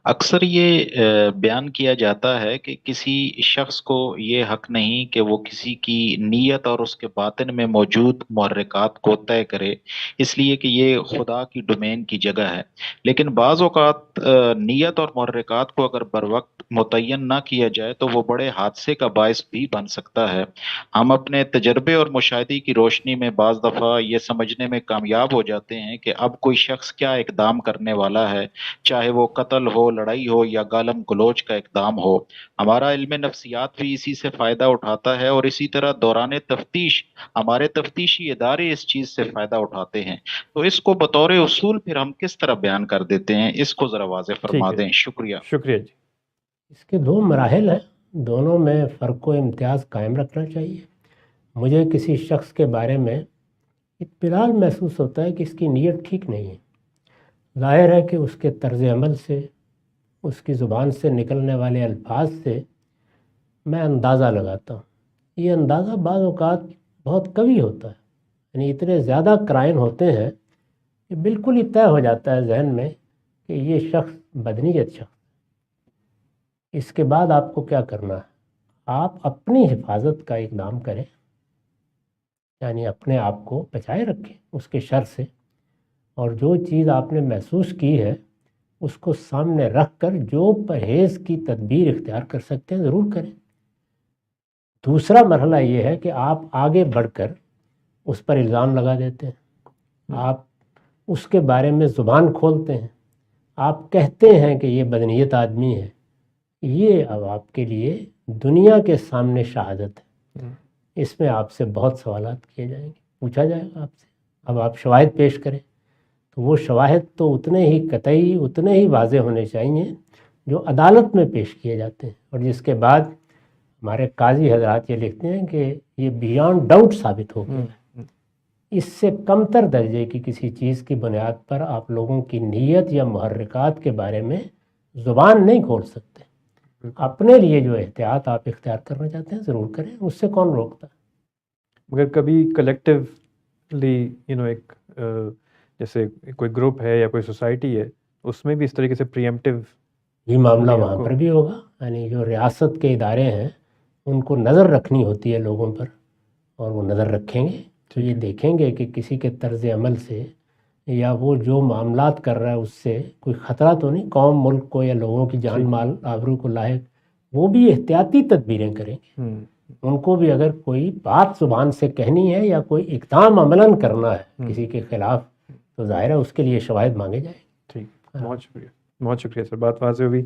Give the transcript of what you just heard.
अक्सर ये बयान किया जाता है कि किसी शख्स को ये हक नहीं कि वो किसी की नीयत और उसके बातिन में मौजूद मुहर्रिकात को तय करे, इसलिए कि ये खुदा की डोमेन की जगह है। लेकिन बाज़ औक़ात नीयत और मुहर्रिकात को अगर बर वक्त मुतय्यन ना किया जाए तो वो बड़े हादसे का बायस भी बन सकता है। हम अपने तजर्बे और मुशाहिदे की रोशनी में बाज़ दफ़ा ये समझने में कामयाब हो जाते हैं कि अब कोई शख्स क्या इकदाम करने वाला है, चाहे वो कत्ल हो, लड़ाई हो या गालम गलोच का इक़दाम हो। हमारा इल्म नफ्सियात भी इसी से फ़ायदा उठाता है और इसी तरह दौरान तफ्तीश हमारे तफ्तीशी इदारे इस चीज़ से फ़ायदा उठाते हैं। तो इसको बतौर उसूल फिर हम किस तरह बयान कर देते हैं, इसको ज़रा वाज़ेह ठीक फरमा है, दें। शुक्रिया। शुक्रिया जी। इसके दो मराहल हैं, दोनों में फ़र्क व इम्तियाज़ कायम रखना चाहिए। मुझे किसी शख्स के बारे में इत्मीनान महसूस होता है कि इसकी नीयत ठीक नहीं है। ज़ाहिर है कि उसके तर्ज़ अमल से, उसकी ज़ुबान से निकलने वाले अल्फाज से मैं अंदाज़ा लगाता हूँ। ये अंदाज़ा बाज़ औक़ात बहुत कवी होता है, यानी इतने ज़्यादा क्राइन होते हैं कि बिल्कुल ही तय हो जाता है ज़हन में कि ये शख्स बदनीयत शख्स। इसके बाद आपको क्या करना है, आप अपनी हिफाजत का इक़दाम करें, यानी अपने आप को बचाए रखें उसके शर से, और जो चीज़ आपने महसूस की है उसको सामने रख कर जो परहेज़ की तदबीर इख्तियार कर सकते हैं ज़रूर करें। दूसरा मरहला ये है कि आप आगे बढ़कर उस पर इल्ज़ाम लगा देते हैं, आप उसके बारे में ज़ुबान खोलते हैं, आप कहते हैं कि ये बदनीयत आदमी है। ये अब आपके लिए दुनिया के सामने शहादत है। इसमें आपसे बहुत सवालात किए जाएंगे, पूछा जाएगा आपसे। अब आप शवाहिद पेश करें, तो वो शवाहिद तो उतने ही कतई, उतने ही वाज़ेह होने चाहिए जो अदालत में पेश किए जाते हैं, और जिसके बाद हमारे काजी हजरात ये लिखते हैं कि ये बियॉन्ड डाउट साबित हो गया। इससे कमतर दर्जे की किसी चीज़ की बुनियाद पर आप लोगों की नीयत या मुहर्रिकात के बारे में ज़ुबान नहीं खोल सकते। अपने लिए जो एहतियात आप इख्तियार करना चाहते हैं ज़रूर करें, उससे कौन रोकता है। मगर कभी कलेक्टिवली एक जैसे कोई ग्रुप है या कोई सोसाइटी है, उसमें भी इस तरीके से प्रीएम्प्टिव ये मामला वहाँ पर भी होगा, यानी जो रियासत के इदारे हैं उनको नज़र रखनी होती है लोगों पर, और वो नज़र रखेंगे तो ये देखेंगे कि किसी के तर्ज़ अमल से या वो जो मामलात कर रहा है उससे कोई ख़तरा तो नहीं कौम, मुल्क को या लोगों की जान माल आबरू को लायक। वो भी एहतियाती तदबीरें करेंगे। उनको भी अगर कोई बात ज़ुबान से कहनी है या कोई इक़दाम अमलन करना है किसी के ख़िलाफ़, तो ज़ाहिर है उसके लिए शवाहिद मांगे जाएंगे। ठीक, बहुत शुक्रिया, बहुत शुक्रिया सर, बात वाज़ेह हुई।